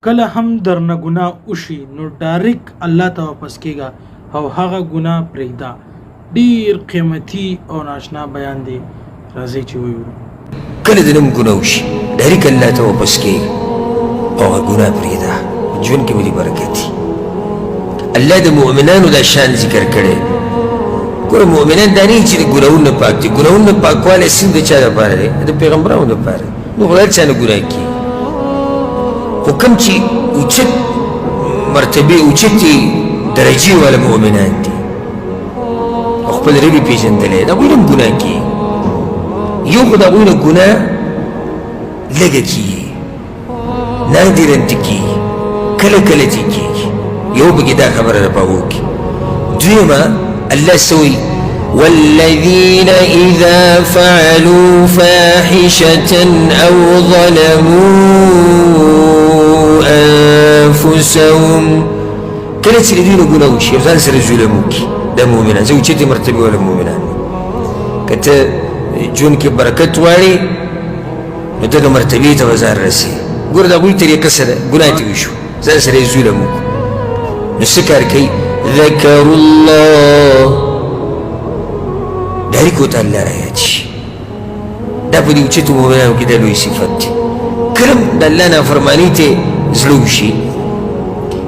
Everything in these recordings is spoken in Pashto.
کله هم درنه ګناه وشي نو ډایرک الله ته واپس کیږه او هغه ګناه پرېږده. ډیر قیمتي او ناشنا بیان دی، راځئ چې ووینو. کله د نوم ګناه وشي ډایرک الله ته واپس کیږه او هغه ګناه پرېږده، ژوند کې به دې برکت وي. الله د مؤمنانو دا شان ذکر کړی. ګوره مؤمنان دا نه چې د ګناهونو نه پاک دي، ګناهونو نه پاکوالی صرف د چا دپاره دی؟ د پیغمبرانو دپاره. نو خو هر چا نه ګناه کېږي، خو کوم چې اوچت مرتبې اوچتې درجې والا مؤمنان دي او خپل رب یې پېژندلی د هغوی نه هم ګناه کېږي. یو خو د هغوی نه ګناه لږه کېږي، نادرا دې کېږي، کله کله دې کېږي. یو پکې دا خبره ده په هغو کې. دویمه الله څه وایي؟ والذين إذا فعلوا فاحشة أو ظلموا أنفسهم کله چې د دوی نه ګناه وشي او ځان سره ظلم وکړي دا مؤمنان زه اوچتې مرتبې والا مؤمنان که ته ژوند کې برکت غواړې نو دغه مرتبې ته به ځان رسې. ګوره د هغوی طریقه څه ده؟ ګناه دې وشو ځان سره یې ظلم وکړو نو څه کار کوي؟ ذکروا الله، ډایرک ورته الله رایاد شي. دا په دې اوچتو مؤمنانو کې دا لوی صفت دی. کله د الله نافرماني ته زړه وشي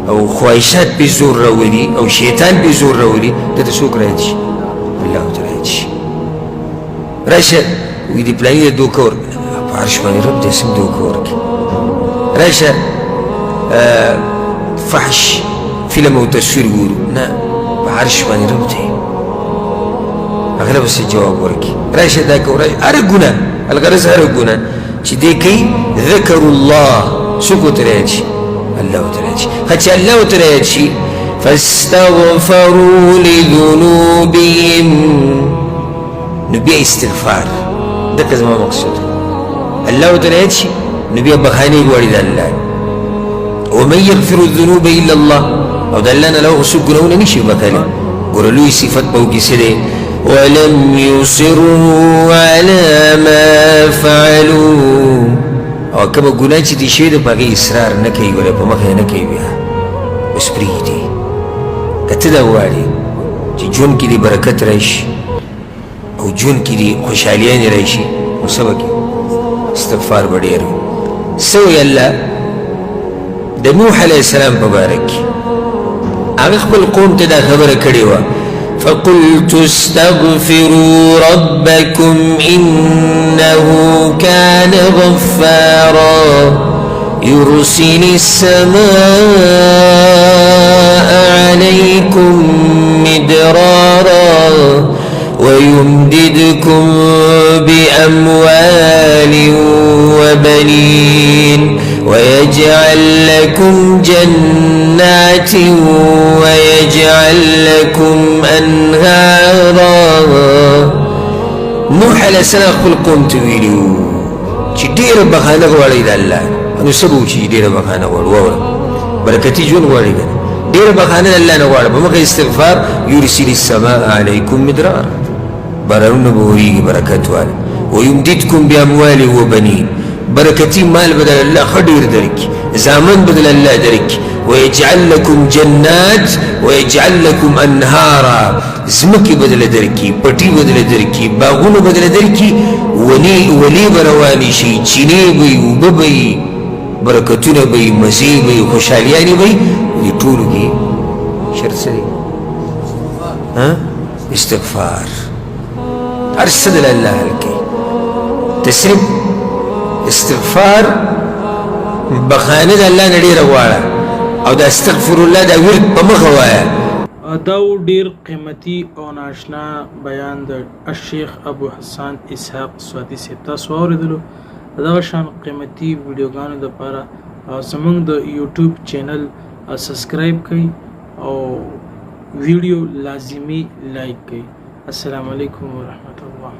او خواهشات پې زور راولي او شیطان پې زور راولي، ده ته څوک رایاد شي؟ الله ورته رایاد شي. راشه وایي د فلاني ته دوکه ورکړه، په عرش باندې رب دې هسې هم دوکه ورکړي. راشه فحش فلم او تصویر ګورو، نه په عرش باندې رب دی هغه له به څه جواب ورکړي. راشه دا کوه، راشه هره ګناه، الغرض هره ګناه چې دی کوي ذکروا الله، څوک ورته رایاد شي؟ الله ورته رایاد شي. ښه چې الله ورته رایاد شي فاستغفروا لذنوبهم نو بیا استغفار، دکه زما مقصود. الله ورته رایاد شي نو بیا بخانې غواړي د الله. ومن یغفر الذنوب الا الله، او د الله نه له هغه څوک ګناهونه نشي بخښلی. ګوره لوی صفت په هغو کې څه دی؟ ولم يصروا على ما فعلوا، او کومه ګناه چې دې شوې ده په هغې اصرار نه کوي، ولا په مخه یې نه کوي، بیا بس پرېږدي. که ته دا غواړې چې ژوند کې دې برکت راشي او ژوند کې دې خوشحالیانې راشي نو څه به کوې؟ استغفار به ډېر وي. څه وایي الله د نوح علیه السلام په باره کې؟ هغه خپل قوم ته دا خبره کړې وه فقلت استغفروا ربكم إنه كان غفارا يرسل السماء عليكم مدرارا ويمددكم بأموال وبنين ويجعل لكم جنات ويجعل لكم أنهارا. نوح عليه السلام خپل قوم ته ویلي وو چې ډېره بخانه غواړئ د الله. نو څه به وشي چې ډېره بخانه غواړو؟ واوره برکتي ژوند غواړئ که نه؟ ډېره بخانه د الله نه غواړه، په مخه استغفار. یرسل السماء علیکم مدرارا، بارانونه به ورېږي برکت واله. ویمددکم باموال وبنین، برکتی مال بدل الله ښه ډېر درکړي، زامن بدل الله درکړي. ویجعل لکم جنات ویجعل لکم انهارا، ځمکې بدل درکړي، پټي بدل درکړي، باغونه بدل درکړي، ولې به روانې شي، چینې به وي، اوبه به وي، برکتونه به وي، مزې به وي، خوشحالیانې به وي. دې ټولو کې شرط څه دی؟ استغفار. هر څه د الله حل کوي. ته صرف استغفار بخانه د الله نه ډېره غواړه او د استغفر الله دا ورد په مخه وایه. دا ډیر قیمتي او ناشنا بیان د الشیخ ابو حسان اسحاق سوادي صاحب. تاسو واورېدلو دغه شان قیمتي ویډیوګانو دپاره زموږ د یوټیوب چینل سبسکرایب کړئ او ویډیو لازمي لایک کړئ. السلام علیکم ورحمت الله.